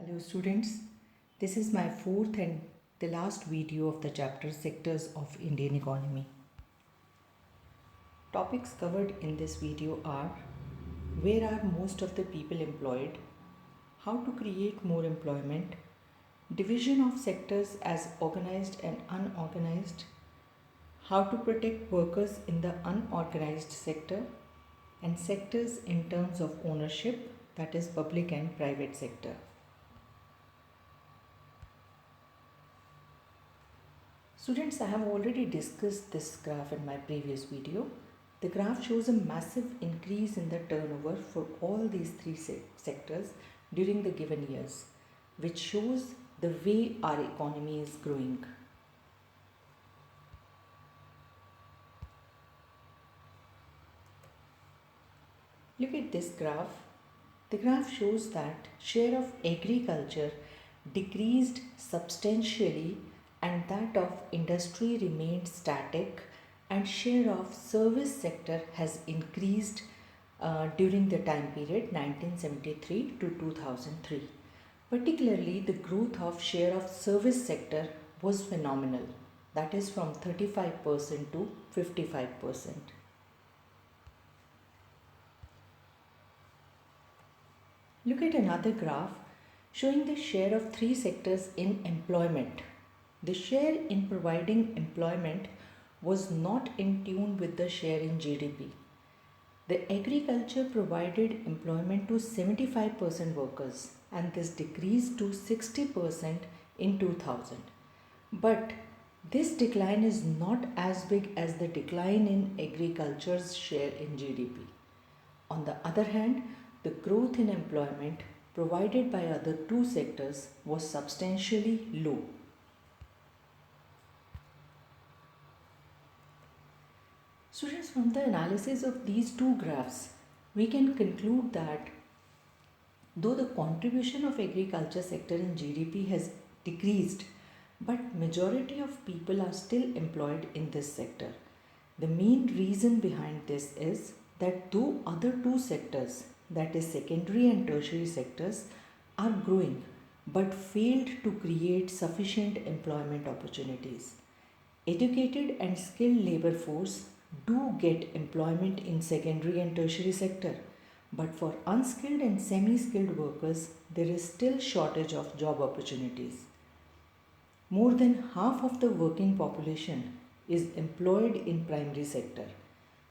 Hello students, this is my fourth and the last video of the chapter Sectors of Indian Economy. Topics covered in this video are: where are most of the people employed, how to create more employment, division of sectors as organized and unorganized, how to protect workers in the unorganized sector, and sectors in terms of ownership, that is public and private sector. Students, I have already discussed this graph in my previous video. The graph shows a massive increase in the turnover for all these three sectors during the given years, which shows the way our economy is growing. Look at this graph. The graph shows that share of agriculture decreased substantially and that of industry remained static, and share of service sector has increased during the time period 1973 to 2003. Particularly, the growth of share of service sector was phenomenal, that is from 35% to 55%. Look at another graph showing the share of three sectors in employment. The share in providing employment was not in tune with the share in GDP. The agriculture provided employment to 75% workers, and this decreased to 60% in 2000. But this decline is not as big as the decline in agriculture's share in GDP. On the other hand, the growth in employment provided by other two sectors was substantially low. Students, from the analysis of these two graphs, we can conclude that though the contribution of agriculture sector in GDP has decreased, but majority of people are still employed in this sector. The main reason behind this is that though other two sectors, that is secondary and tertiary sectors, are growing but failed to create sufficient employment opportunities. Educated and skilled labor force do get employment in secondary and tertiary sector, but for unskilled and semi-skilled workers, there is still shortage of job opportunities. More than half of the working population is employed in primary sector,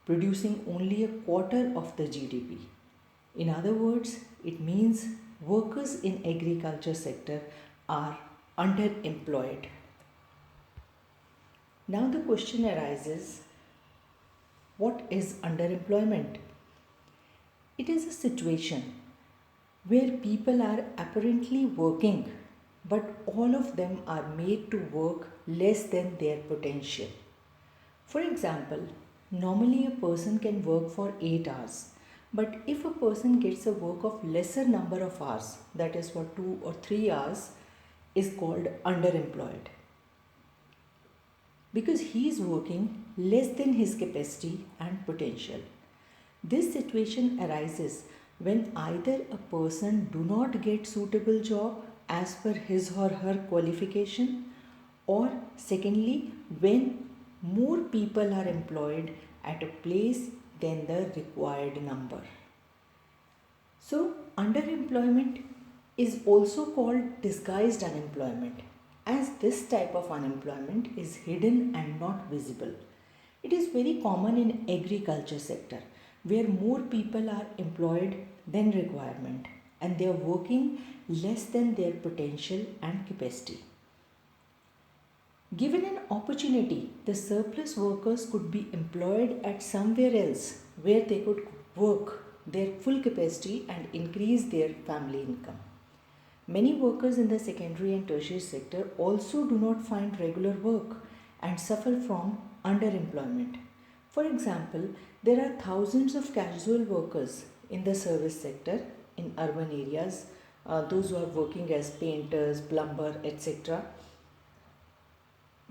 producing only a quarter of the GDP. In other words, it means workers in agriculture sector are underemployed. Now the question arises, what is underemployment? It is a situation where people are apparently working, but all of them are made to work less than their potential. For example, normally a person can work for 8 hours, but if a person gets a work of lesser number of hours, that is for 2 or 3 hours, is called underemployed, because he is working less than his capacity and potential. This situation arises when either a person do not get suitable job as per his or her qualification, or secondly when more people are employed at a place than the required number. So underemployment is also called disguised unemployment, as this type of unemployment is hidden and not visible. It is very common in agriculture sector where more people are employed than requirement and they are working less than their potential and capacity. Given an opportunity, the surplus workers could be employed at somewhere else where they could work their full capacity and increase their family income. Many workers in the secondary and tertiary sector also do not find regular work and suffer from underemployment. For example, there are thousands of casual workers in the service sector in urban areas, those who are working as painters, plumber, etc.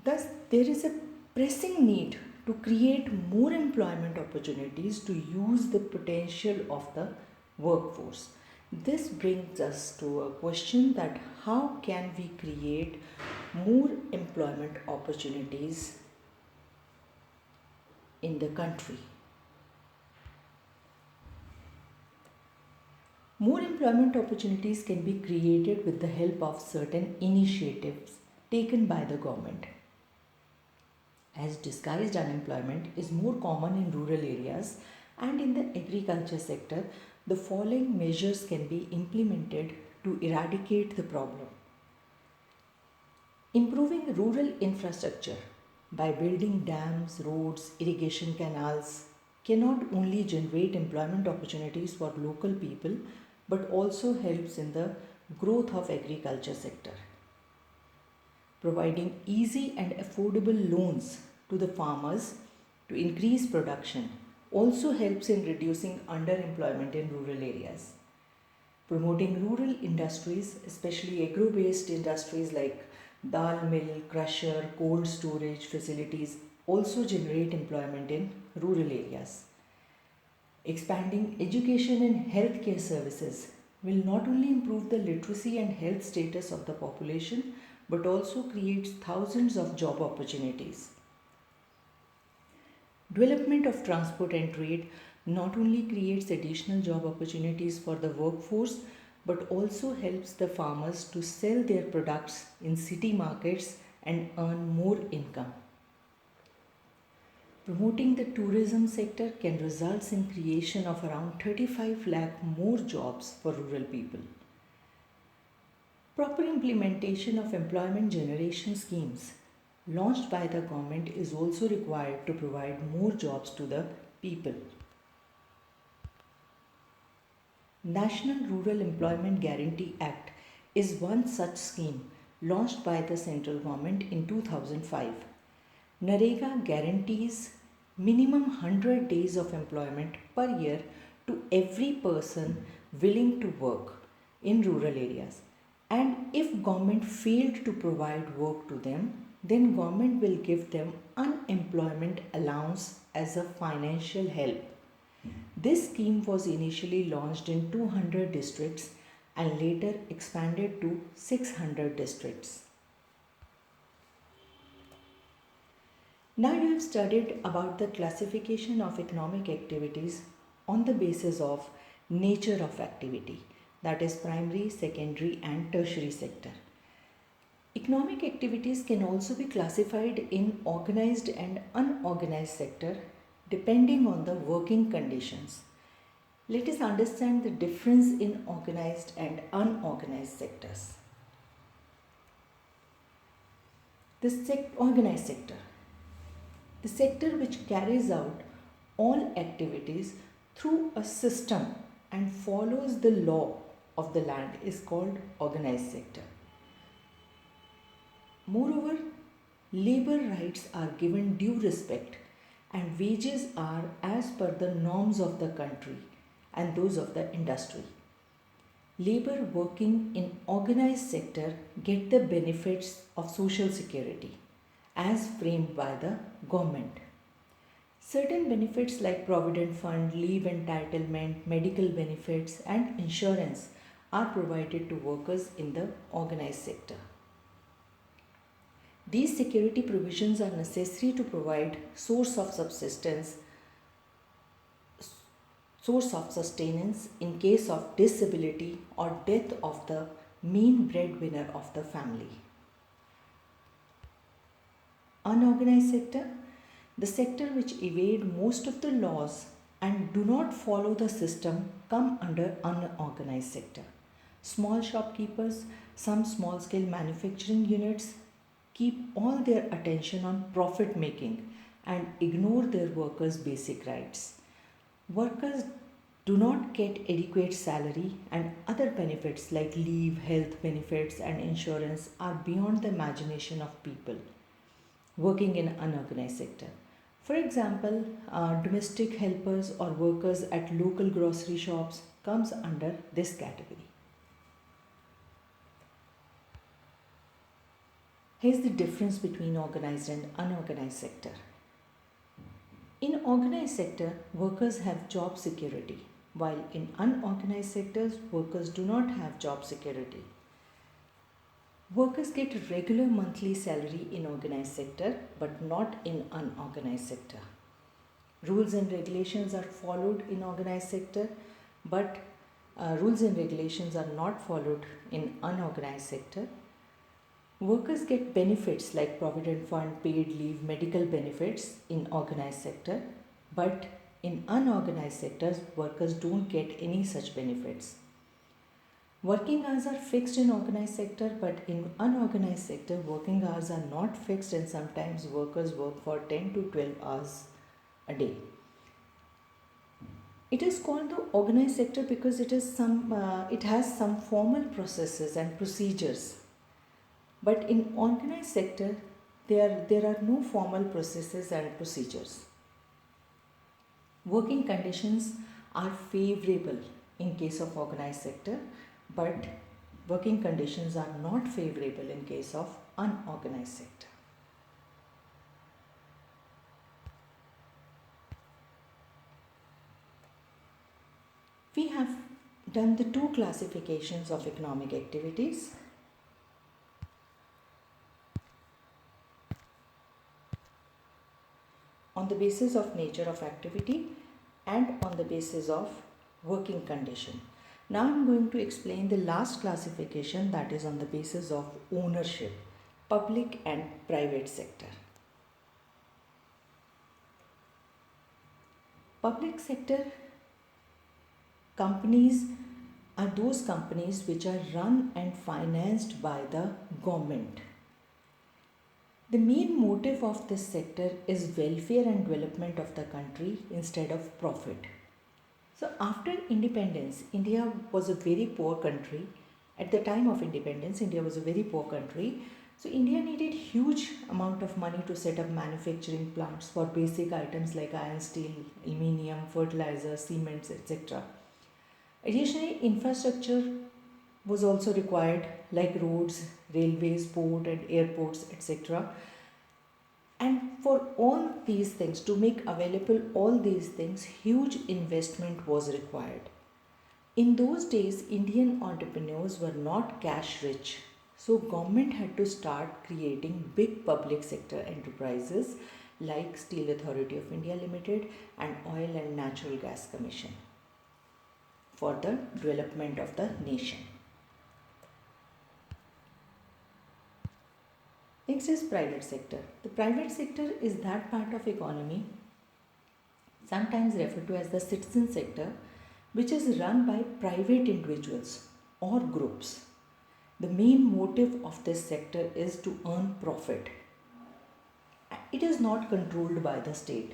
Thus, there is a pressing need to create more employment opportunities to use the potential of the workforce. This brings us to a question that how can we create more employment opportunities in the country? More employment opportunities can be created with the help of certain initiatives taken by the government. As disguised unemployment is more common in rural areas and in the agriculture sector, the following measures can be implemented to eradicate the problem. Improving rural infrastructure by building dams, roads, irrigation canals cannot only generate employment opportunities for local people but also helps in the growth of agriculture sector. Providing easy and affordable loans to the farmers to increase production also helps in reducing underemployment in rural areas. Promoting rural industries, especially agro based industries like dal mill, crusher, cold storage facilities, also generate employment in rural areas. Expanding education and healthcare services will not only improve the literacy and health status of the population but also creates thousands of job opportunities. Development of transport and trade not only creates additional job opportunities for the workforce but also helps the farmers to sell their products in city markets and earn more income. Promoting the tourism sector can result in creation of around 35 lakh more jobs for rural people. Proper implementation of employment generation schemes launched by the government is also required to provide more jobs to the people. National Rural Employment Guarantee Act is one such scheme launched by the central government in 2005. NREGA guarantees minimum 100 days of employment per year to every person willing to work in rural areas, and if government failed to provide work to them, then government will give them unemployment allowance as a financial help. This scheme was initially launched in 200 districts and later expanded to 600 districts. Now you have studied about the classification of economic activities on the basis of nature of activity, that is primary, secondary and tertiary sector. Economic activities can also be classified in organized and unorganized sector depending on the working conditions. Let us understand the difference in organized and unorganized sectors. The organized sector. The sector which carries out all activities through a system and follows the law of the land is called organized sector. Moreover, labor rights are given due respect and wages are as per the norms of the country and those of the industry. Labor working in organized sector get the benefits of social security as framed by the government. Certain benefits like provident fund, leave entitlement, medical benefits and insurance are provided to workers in the organized sector. These security provisions are necessary to provide source of sustenance in case of disability or death of the main breadwinner of the family. Unorganized sector, the sector which evade most of the laws and do not follow the system come under unorganized sector. Small shopkeepers, some small scale manufacturing units keep all their attention on profit making and ignore their workers' basic rights. Workers do not get adequate salary and other benefits like leave, health benefits and insurance are beyond the imagination of people working in unorganized sector. For example, domestic helpers or workers at local grocery shops comes under this category. Here's the difference between organized and unorganized sector. In organized sector, workers have job security, while in unorganized sectors, workers do not have job security. Workers get regular monthly salary in organized sector but not in unorganized sector. Rules and regulations are followed in organized sector, but rules and regulations are not followed in unorganized sector. Workers get benefits like provident fund, paid leave, medical benefits in organized sector, but in unorganized sectors, workers don't get any such benefits. Working hours are fixed in organized sector, but in unorganized sector, working hours are not fixed, and sometimes workers work for 10 to 12 hours a day. It is called the organized sector because it has some formal processes and procedures. But in organized sector, there are no formal processes and procedures. Working conditions are favorable in case of organized sector, but working conditions are not favorable in case of unorganized sector. We have done the two classifications of economic activities. On the basis of nature of activity and on the basis of working condition. Now I am going to explain the last classification, that is on the basis of ownership, public and private sector. Public sector companies are those companies which are run and financed by the government. The main motive of this sector is welfare and development of the country instead of profit. So after independence, India was a very poor country. At the time of independence, India was a very poor country. So India needed huge amount of money to set up manufacturing plants for basic items like iron, steel, aluminium, fertilizer, cements, etc. Additionally, infrastructure was also required like roads, railways, port and airports, etc. And for all these things, to make available all these things, huge investment was required. In those days, Indian entrepreneurs were not cash rich. So government had to start creating big public sector enterprises like Steel Authority of India Limited and Oil and Natural Gas Commission for the development of the nation. Next is private sector. The private sector is that part of economy, sometimes referred to as the citizen sector, which is run by private individuals or groups. The main motive of this sector is to earn profit. It is not controlled by the state.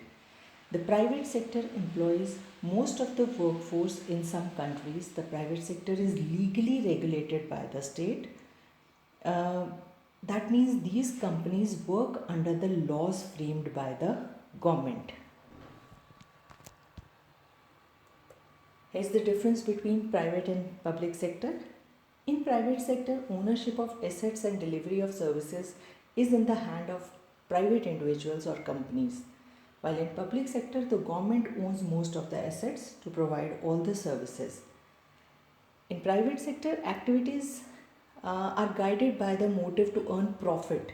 The private sector employs most of the workforce in some countries. The private sector is legally regulated by the state. That means these companies work under the laws framed by the government. Here's the difference between private and public sector. In private sector, ownership of assets and delivery of services is in the hand of private individuals or companies. While in public sector, the government owns most of the assets to provide all the services. In private sector, activities are guided by the motive to earn profit.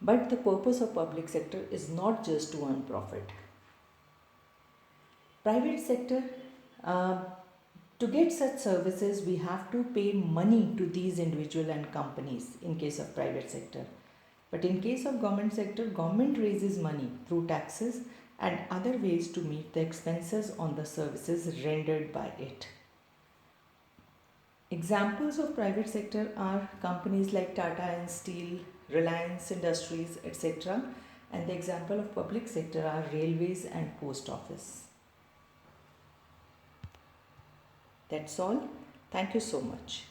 But the purpose of public sector is not just to earn profit. Private sector, to get such services, we have to pay money to these individual and companies in case of private sector. But in case of government sector, government raises money through taxes and other ways to meet the expenses on the services rendered by it. Examples of private sector are companies like Tata and Steel, Reliance Industries, etc. And the example of public sector are railways and post office. That's all. Thank you so much.